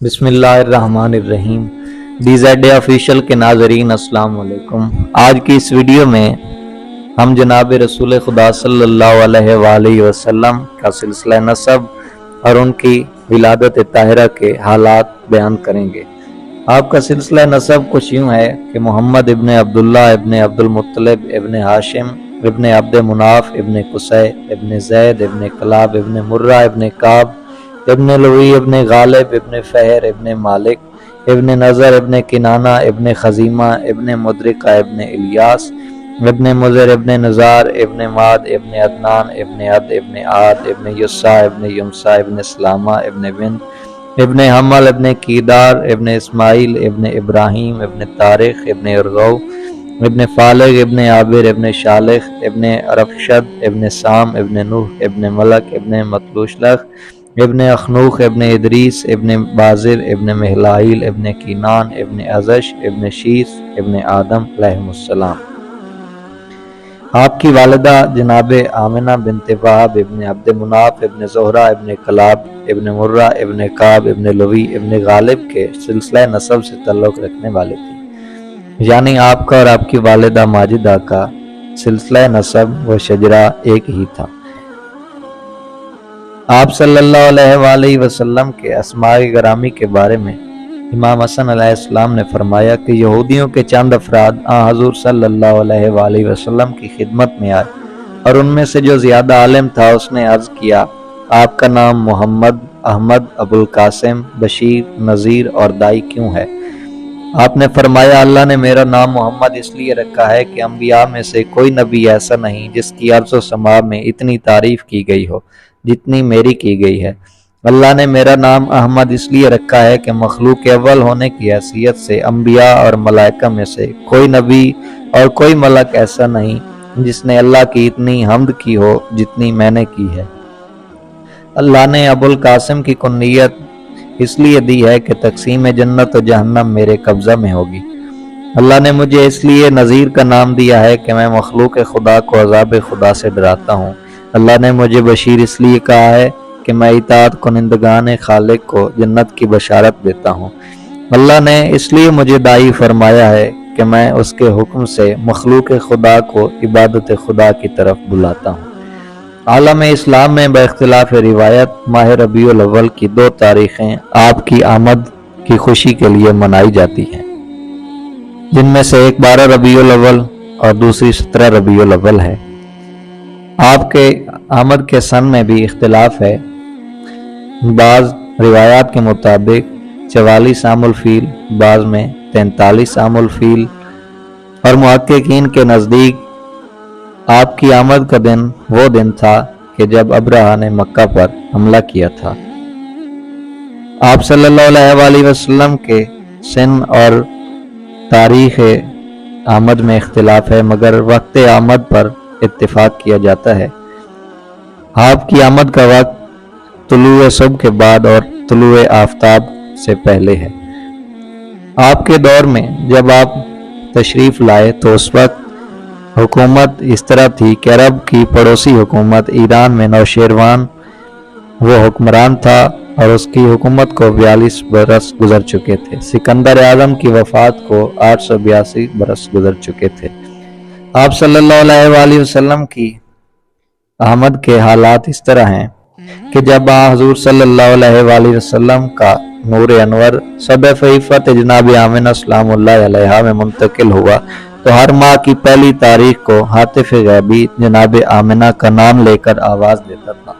बिस्मिल्लाहिर्रहमानिर्रहीम। DZ official के नाजरीन अस्सलाम वालेकुम। आज की इस वीडियो में हम जनाब रसूल खुदा सल्लल्लाहु अलैहि वसल्लम का सिलसिला नसब और उनकी विलादत ताहिरा के हालात बयान करेंगे। आपका सिलसिला नसब कुछ यूँ है कि मोहम्मद इब्न अब्दुल्ला इब्न अब्दुल मुत्तलिब इब्न हाशिम इब्न अब्द मुनाफ इब्न कुसै इब्न जैद इब्न कलाब इब्न मुर्रा इब्न काब इब्न लुई इब्न गालिब इब्न फहर इब्न मालिक इब्न नज़र इब्न किनाना इब्न खजीमा इब्न मुदरिका इब्न इलियास इब्न मुज़र इब्न नज़ार इब्न माद इब्न अदनान इब्न अद इब्न आद इब्न युस्सा इब्न युमसा इब्न सलामा इब्न बिन इब्न हमल इब्न कीदार इब्न इस्माइल इब्न इब्राहिम इब्न तारिक इब्न उर्गौ इब्न फालिग इब्न आबिर इब्न शालिख इब्न अरफशद इब्न साम इब्न नूह इब्न मलक इब्न मतलूशलख इब्न अखनूख इब्न इदरीस इब्न बाजिर इब्न महलाइल इब्न कीनान इब्न अजश इब्न शीस इब्न आदम अलैहिस्सलाम। आपकी वालिदा जनाब आमिना बिनते वहाब इब्न अब्द मुनाफ इब्न ज़ोहरा इब्न कलाब इब्न मुर्रा इब्न काब इब्न लुई इब्न गालिब के सिलसिला नसब से ताल्लुक़ रखने वाले थी, यानी आपका और आपकी वालिदा माजिदा का सिलसिला नसब व शजरा एक ही था। आप सल्लल्लाहु अलैहि वसल्लम के अस्माए गरामी के बारे में इमाम हसन अलैहिस्सलाम ने फरमाया कि यहूदियों के चंद अफराद हज़ूर सल्लल्लाहु अलैहि वसल्लम की खिदमत में आए और उनमें से जो ज़्यादा आलिम था उसने अर्ज़ किया, आपका नाम मोहम्मद, अहमद, अबुल कासिम, बशीर, नज़ीर और दाई क्यों है? आपने फरमाया, अल्लाह ने मेरा नाम मोहम्मद इसलिए रखा है कि अंबिया में से कोई नबी ऐसा नहीं जिसकी अर्ज़ व समा में इतनी तारीफ़ की गई हो जितनी मेरी की गई है। अल्लाह ने मेरा नाम अहमद इसलिए रखा है कि मखलूक अव्वल होने की हैसियत से अंबिया और मलाइका में से कोई नबी और कोई मलक ऐसा नहीं जिसने अल्लाह की इतनी हम्द की हो जितनी मैंने की है। अल्लाह ने अबुल कासिम की कुन्नियत इसलिए दी है कि तकसीम जन्नत और जहन्नम मेरे कब्जा में होगी। अल्लाह ने मुझे इसलिए नज़ीर का नाम दिया है कि मैं मखलूक खुदा को अज़ाब खुदा से डराता हूँ। अल्लाह ने मुझे बशीर इसलिए कहा है कि मैं इताअत कुनिंदगान खालिक को जन्नत की बशारत देता हूँ। अल्लाह ने इसलिए मुझे दाई फरमाया है कि मैं उसके हुक्म से मखलूक खुदा को इबादत खुदा की तरफ बुलाता हूँ। आलम इस्लाम में बख्तिलाफ रिवायत माह रबीउल अव्वल की 2 तारीखें आपकी आमद की खुशी के लिए मनाई जाती हैं, जिनमें से एक 12 रबीउल अव्वल और दूसरी 17 रबीउल अव्वल है। आपके आमद के सन में भी इख्तिलाफ है। बाज़ रिवायात के मुताबिक 44 आमुल फील, बाज़ में 43 आमुल फील और मुहक्किकीन के नज़दीक आपकी आमद का दिन वो दिन था कि जब अब्रहा ने मक्का पर हमला किया था। आप सल्लल्लाहु अलैहि वसल्लम के सन और तारीख़ आमद में इख्तिलाफ है, मगर वक्त आमद पर इत्तिफाक किया जाता है। आपकी आमद का वक्त तुलुए सुबह के बाद और तुलुए आफ्ताब से पहले है। आपके दौर में जब आप तशरीफ़ लाए तो उस वक्त हुकूमत इस तरह थी कि अरब की पड़ोसी हुकूमत ईरान में नौशेरवान वो हुक्मरान था और उसकी हुकूमत को 42 बरस गुजर चुके थे। सिकंदर आज़म की वफ़ात को 882 बरस गुजर चुके थे। आप सल्लल्लाहु अलैहि वसल्लम की आमद के हालात इस तरह हैं कि जब हुज़ूर सल्लल्लाहु अलैहि वसल्लम का नूर अनवर सदफ़ इफ़त जनाब आमिना सलामुल्लाह अलैहा में मुंतकिल हुआ तो हर माह की पहली तारीख को हातिफ गैबी जनाब आमिना का नाम लेकर आवाज़ देता था,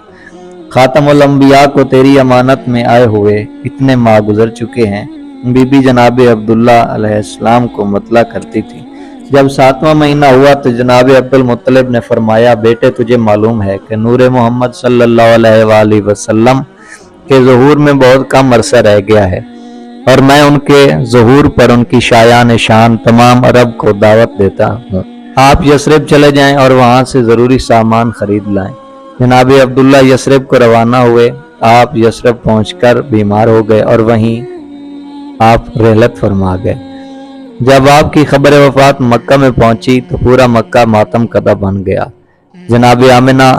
खातमुल अंबिया को तेरी अमानत में आए हुए इतने माह गुजर चुके हैं। बीबी जनाब अब्दुल्ला अलैहिस्सलाम को मतला करती थी। जब 7वां महीना हुआ तो जनाब अब्दुल मुत्तलिब ने फरमाया, बेटे तुझे मालूम है कि नूर मोहम्मद सल्लल्लाहु अलैहि वसल्लम के ज़हूर में बहुत कम अरसा रह गया है और मैं उनके ज़हूर पर उनकी शायान शान तमाम अरब को दावत देता हूँ। आप यसरिब चले जाएं और वहाँ से ज़रूरी सामान खरीद लाएं। जनाब अब्दुल्ला यसरिब को रवाना हुए। आप यसरिब पहुँचकर बीमार हो गए और वहीं आप रहलत फरमा गए। जब आपकी खबर वफात मक्का में पहुंची तो पूरा मक्का मातम कदा बन गया। जनाब आमिना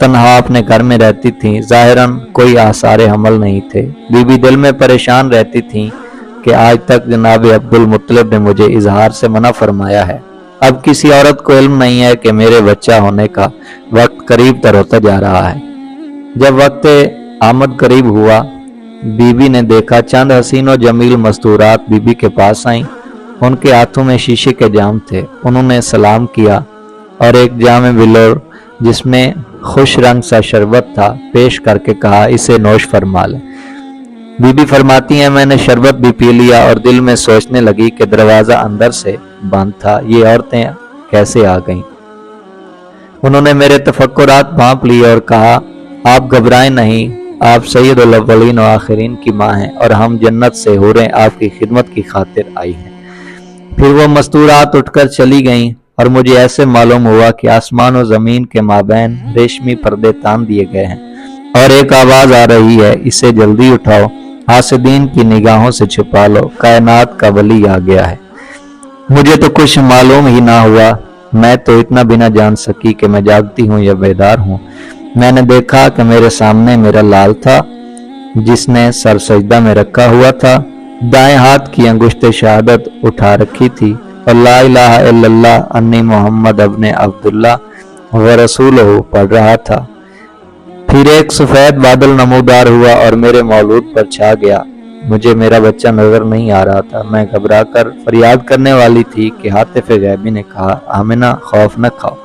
तन्हा अपने घर में रहती थीं। ज़ाहिरन कोई आसार हमल नहीं थे। बीबी दिल में परेशान रहती थीं कि आज तक जनाब अब्दुल मुत्तलिब ने मुझे इजहार से मना फरमाया है। अब किसी औरत को इल्म नहीं है कि मेरे बच्चा होने का वक्त करीब तर होता जा रहा है। जब वक्त आमद करीब हुआ, बीबी ने देखा चंद हसीन और जमील मस्तूरात बीबी के पास आईं। उनके हाथों में शीशे के जाम थे। उन्होंने सलाम किया और एक जाम बिलोर जिसमें खुश रंग सा शरबत था पेश करके कहा, इसे नोश फरमा ले। बीबी फरमाती हैं, मैंने शरबत भी पी लिया और दिल में सोचने लगी कि दरवाजा अंदर से बंद था, ये औरतें कैसे आ गईं। उन्होंने मेरे तफक्कुरात भांप लिए और कहा, आप घबराएं नहीं, आप सैयदुल अव्वलीन व आखिरीन की माँ हैं और हम जन्नत से हुरें आपकी खिदमत की खातिर आई हैं। फिर वो मस्तूरात उठकर चली गईं और मुझे ऐसे मालूम हुआ कि आसमान और जमीन के माबैन रेशमी पर्दे तान दिए गए हैं और एक आवाज आ रही है, इसे जल्दी उठाओ, हासिदीन की निगाहों से छुपा लो, कायनात का वली आ गया है। मुझे तो कुछ मालूम ही ना हुआ। मैं तो इतना भी ना जान सकी कि मैं जागती हूँ या बेदार हूँ। मैंने देखा कि मेरे सामने मेरा लाल था जिसने सर सजदा में रखा हुआ था, दाएं हाथ की अंगुश्त शहादत उठा रखी थी और ला इलाहा इल्लल्लाह अन्नी मोहम्मद अब्ने अब्दुल्ला व रसूलहू पढ़ रहा था। फिर एक सफेद बादल नमूदार हुआ और मेरे मौलूद पर छा गया। मुझे मेरा बच्चा नजर नहीं आ रहा था। मैं घबरा कर फरियाद करने वाली थी कि हातिफ गैबी ने कहा, आमिना खौफ न खाओ।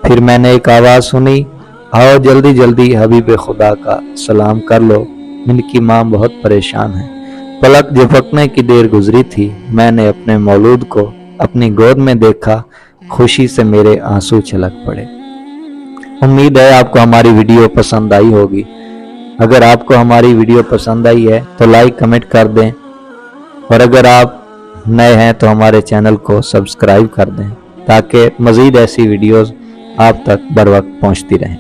फिर मैंने एक आवाज सुनी, आओ जल्दी जल्दी हबीब खुदा का सलाम कर लो, इनकी माँ बहुत परेशान है। पलक झपकने की देर गुजरी थी। मैंने अपने मौलूद को अपनी गोद में देखा। खुशी से मेरे आंसू छलक पड़े। उम्मीद है आपको हमारी वीडियो पसंद आई होगी। अगर आपको हमारी वीडियो पसंद आई है तो लाइक कमेंट कर दें और अगर आप नए हैं तो हमारे चैनल को सब्सक्राइब कर दें ताकि मज़ीद ऐसी वीडियोस आप तक बर वक्त पहुंचती रहें।